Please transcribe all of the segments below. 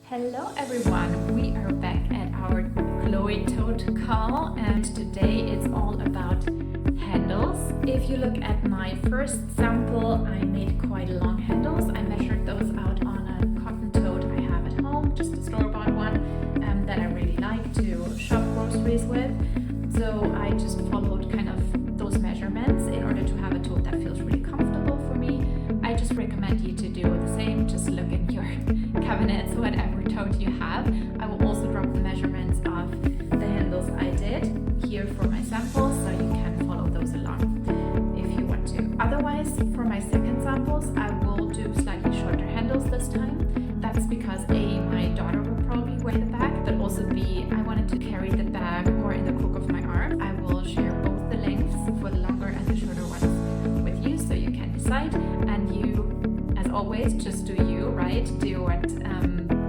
Hello everyone, we are back at our Chloé Tote CAL and today it's all about handles. If you look at my first sample, I made quite long handles. I measured those out on a cotton tote I have at home, just a store-bought one that I really like to shop groceries with. So I just followed kind of those measurements in order to have a tote that feels really comfortable for me. I just recommend you to do the same. Just look in your cabinets, whatever tote you have. I will also drop the measurements of the handles I did here for my samples, so you can follow those along if you want to. Otherwise, for my second samples, I will do slightly shorter handles this time. That's because A, my daughter will probably wear the bag, but also B, I wanted to carry the bag more in the crook of my arm. I will share both the lengths for the longer and the shorter ones with you, so you can decide. And you, as always, just do you, right? Do what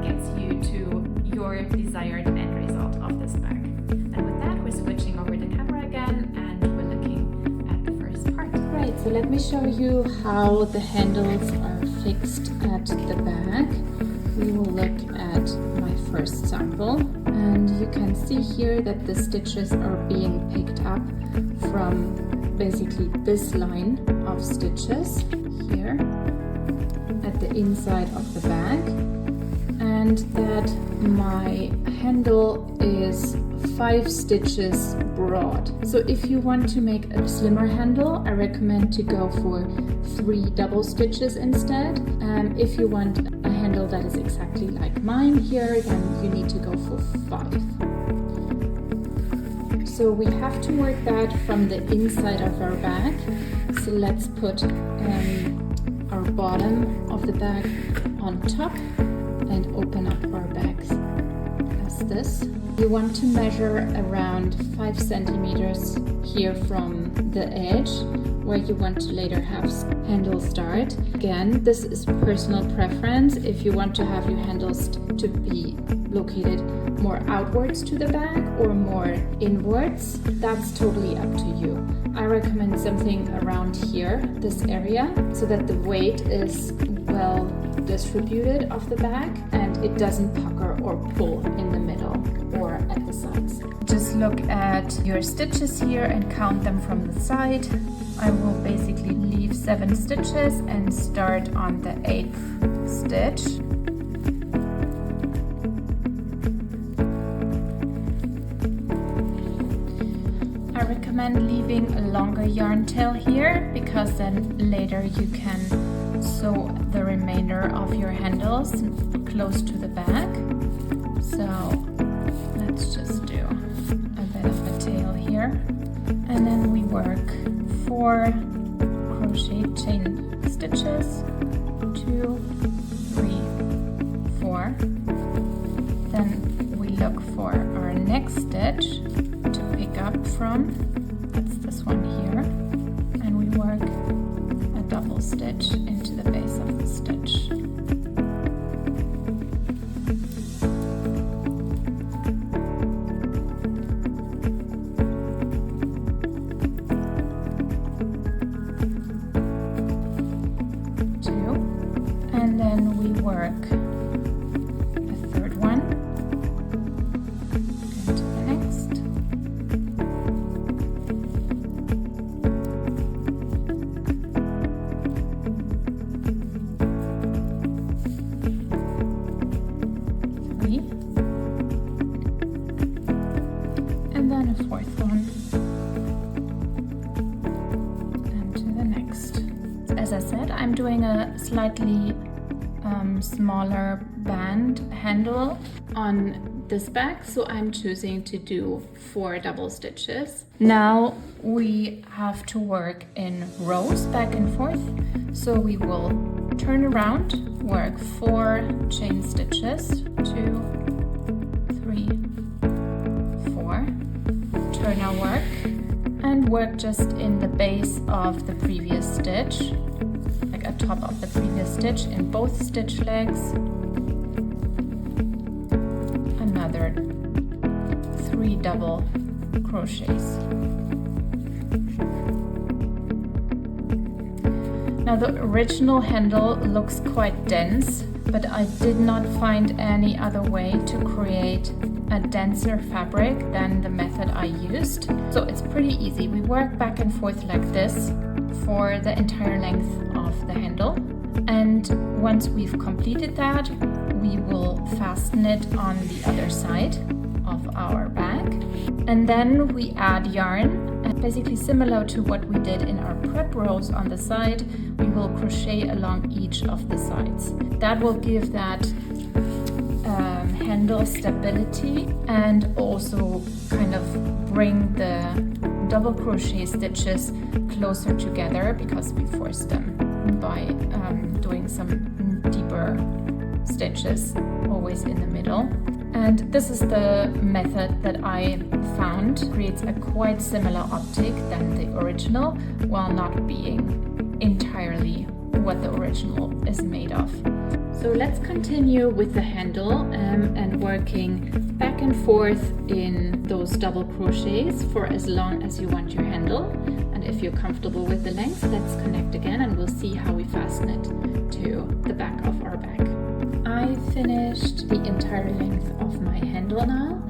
gets you to your desired end result of this bag. And with that, we're switching over the camera again and we're looking at the first part. Right, so let me show you how the handles are fixed at the bag. We will look at my first sample, and you can see here that the stitches are being picked up from basically this line of stitches here at the inside of the bag, and that my handle is 5 stitches broad. So if you want to make a slimmer handle, I recommend to go for 3 double stitches instead. If you want a handle that is exactly like mine here, then you need to go for 5. So we have to work that from the inside of our bag. So let's put our bottom of the bag on top and open up our bags as this. You want to measure around 5 centimeters here from the edge where you want to later have handle start. Again, this is personal preference. If you want to have your handles to be located more outwards to the bag or more inwards, that's totally up to you. I recommend something around here, this area, so that the weight is well distributed of the bag and it doesn't pucker or pull in the middle or at the sides. Just look at your stitches here and count them from the side. I will basically leave 7 stitches and start on the 8th stitch. I recommend leaving a longer yarn tail here because then later you can sew the remainder of your handles close to the bag. So let's just do a bit of a tail here, and then we work 4 crochet chain stitches, 2, 3, 4. Then we look for our next stitch to pick up from. That's this one here, and we work a double stitch into the base of the stitch. And then we work a third one into the next. Three. And then a fourth one. And to the next. As I said, I'm doing a slightly smaller band handle on this bag, so I'm choosing to do 4 double stitches. Now we have to work in rows back and forth, so we will turn around, work 4 chain stitches, 2, 3, 4, turn our work and work just in the base of the previous stitch, like top of the previous stitch in both stitch legs. Another 3 double crochets. Now the original handle looks quite dense, but I did not find any other way to create a denser fabric than the method I used. So it's pretty easy. We work back and forth like this for the entire length of the handle. And once we've completed that, we will fasten it on the other side of our bag. And then we add yarn, and basically similar to what we did in our prep rows on the side, we will crochet along each of the sides. That will give that handle stability and also kind of bring the double crochet stitches closer together, because we forced them by doing some deeper stitches always in the middle. And this is the method that I found creates a quite similar optic than the original, while not being entirely what the original is made of. So let's continue with the handle and working back and forth in those double crochets for as long as you want your handle. And if you're comfortable with the length, let's connect again and we'll see how we fasten it to the back of our bag. I finished the entire length of my handle now,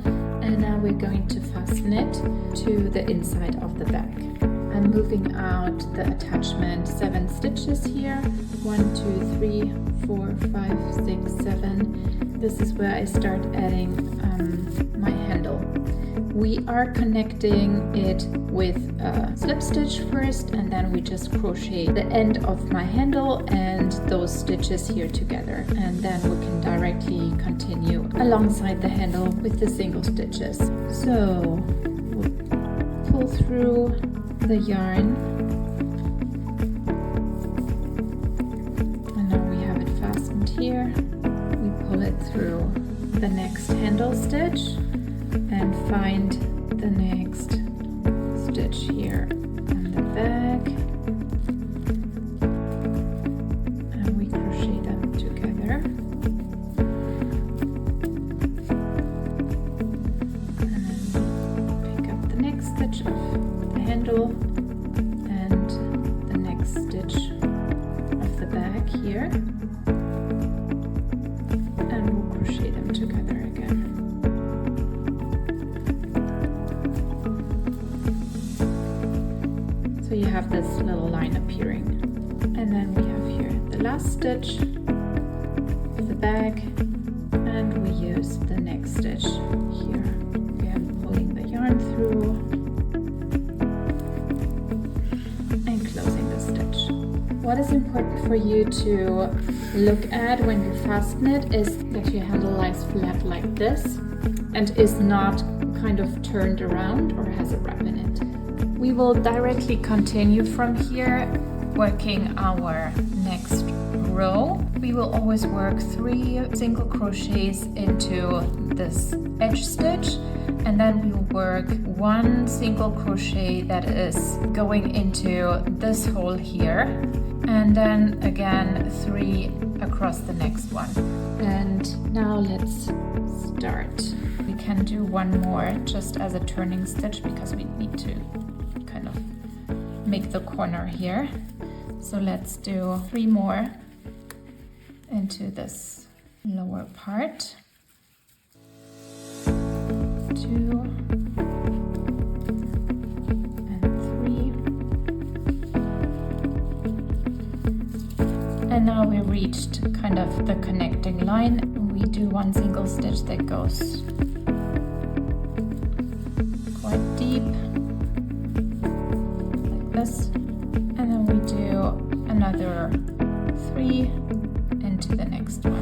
and now we're going to fasten it to the inside of the bag. I'm moving out the attachment 7 stitches here. 1, 2, 3, 4, 5, 6, 7. This is where I start adding my handle. We are connecting it with a slip stitch first, and then we just crochet the end of my handle and those stitches here together, and then we can directly continue alongside the handle with the single stitches. So we'll pull through the yarn, and now we have it fastened here. We pull it through the next handle stitch and find the next stitch here on the back, and we crochet them together, and then we pick up the next stitch of the handle and the next stitch of the back here, and we'll crochet them together again. So you have this little line appearing, and then we have here the last stitch of the bag, and we use the next stitch here. Again, pulling the yarn through and closing the stitch. What is important for you to look at when you fasten it is that your handle lies flat like this and is not kind of turned around or has a wrap in it. We will directly continue from here, working our next row. We will always work 3 single crochets into this edge stitch, and then we will work 1 single crochet that is going into this hole here, and then again 3 across the next one. And now let's start. We can do 1 more just as a turning stitch because we need to kind of make the corner here. So let's do 3 more into this lower part. 2 and 3. And now we reached kind of the connecting line. We do 1 single stitch that goes quite deep, like this, and then we do another 3 into the next one.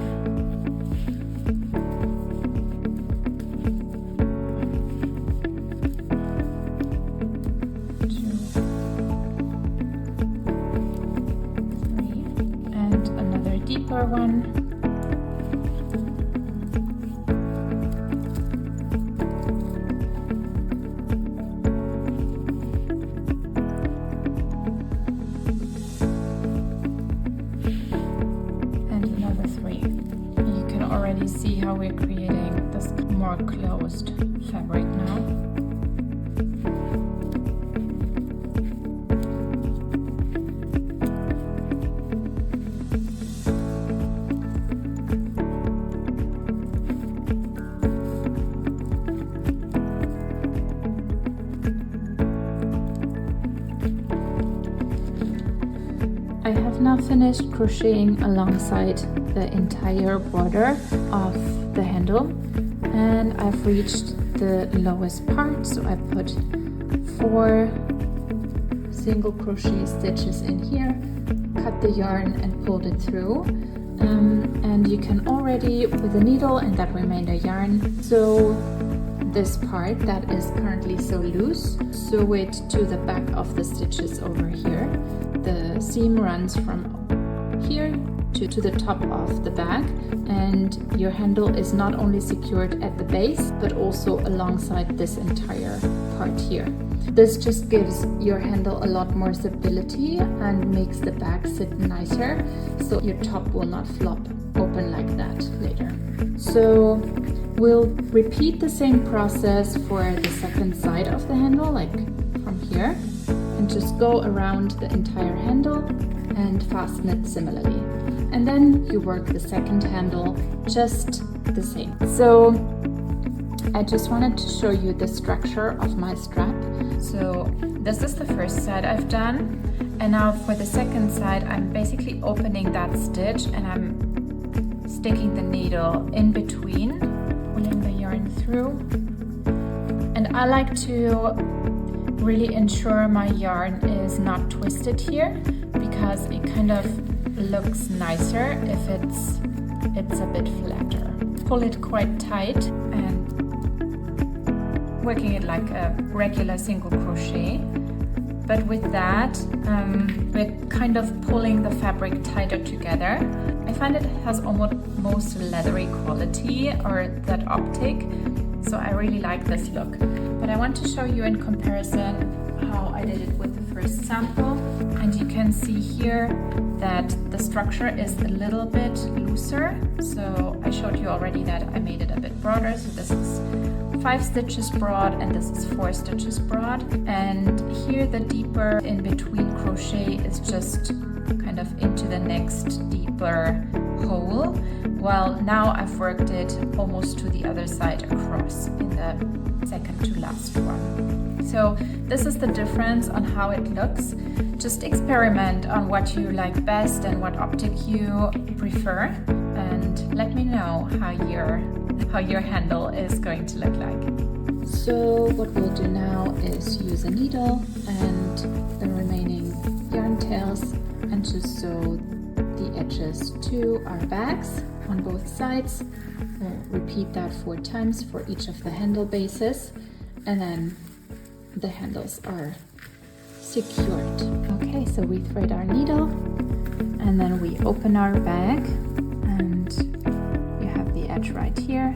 2, 3, and another deeper one. See how we're creating this more closed fabric now. finished crocheting alongside the entire border of the handle, and I've reached the lowest part, so I put 4 single crochet stitches in here, cut the yarn and pulled it through, and you can already, with a needle and that remainder yarn, sew this part that is currently so loose, sew it to the back of the stitches over here. The seam runs from here to the top of the bag, and your handle is not only secured at the base but also alongside this entire part here. This just gives your handle a lot more stability and makes the bag sit nicer, so your top will not flop open like that later. So we'll repeat the same process for the second side of the handle, like from here, and just go around the entire handle and fasten it similarly. And then you work the second handle just the same. So I just wanted to show you the structure of my strap. So this is the first side I've done, and now for the second side I'm basically opening that stitch and I'm sticking the needle in between, pulling the yarn through, and I like to really ensure my yarn is not twisted here, because it kind of looks nicer if it's a bit flatter. Pull it quite tight and working it like a regular single crochet, but with that we're kind of pulling the fabric tighter together. I find it has almost leathery quality, or that optic, so I really like this look. But I want to show you in comparison how I did it with the first sample, and you can see here that the structure is a little bit looser. So I showed you already that I made it a bit broader, so this is 5 stitches broad and this is 4 stitches broad, and here the deeper in between crochet is just kind of into the next deeper hole, while now I've worked it almost to the other side across in the second to last one. So this is the difference on how it looks. Just experiment on what you like best and what optic you prefer, and let me know how your handle is going to look like. So what we'll do now is use a needle and the remaining yarn tails and just sew the edges to our bags on both sides. We'll repeat that 4 times for each of the handle bases, and then the handles are secured. Okay, so we thread our needle and then we open our bag, and you have the edge right here,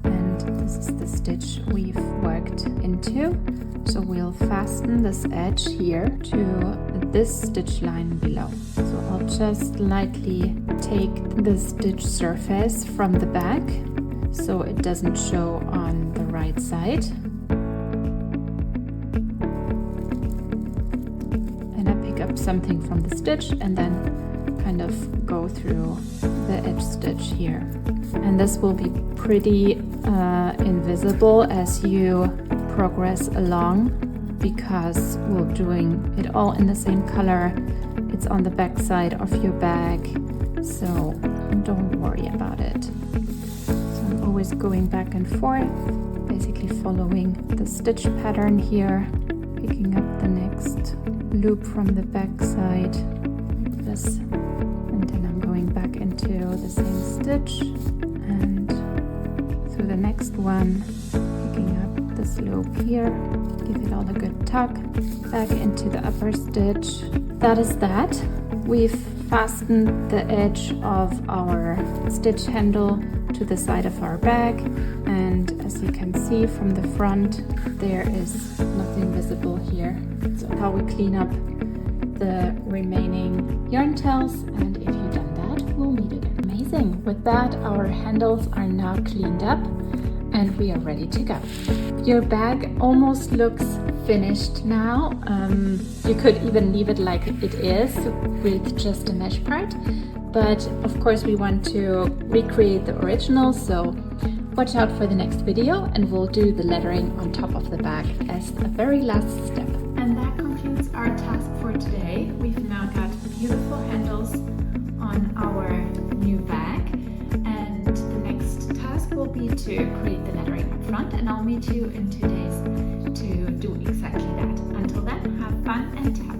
and this is the stitch we've worked into. So we'll fasten this edge here to this stitch line below. So I'll just lightly take the stitch surface from the back so it doesn't show on the right side. And I pick up something from the stitch and then kind of go through the edge stitch here. And this will be pretty invisible as you progress along, because we're doing it all in the same color. It's on the back side of your bag, so don't worry about it. So I'm always going back and forth, basically following the stitch pattern here, picking up the next loop from the back side like this, and then I'm going back into the same stitch and through the next one, picking up this loop here, give it all a good tug, back into the upper stitch. That is that. We've fastened the edge of our stitch handle to the side of our bag, and as you can see from the front, there is nothing visible here. So how we clean up the remaining yarn tails, and if you've done that, we'll meet again. Amazing. With that, our handles are now cleaned up and we are ready to go. Your bag almost looks finished now. You could even leave it like it is with just a mesh part, but of course we want to recreate the original, so watch out for the next video and we'll do the lettering on top of the bag as a very last step. And that concludes our task for today. We've now got beautiful handles be to create the lettering up front, and I'll meet you in 2 days to do exactly that. Until then, have fun and have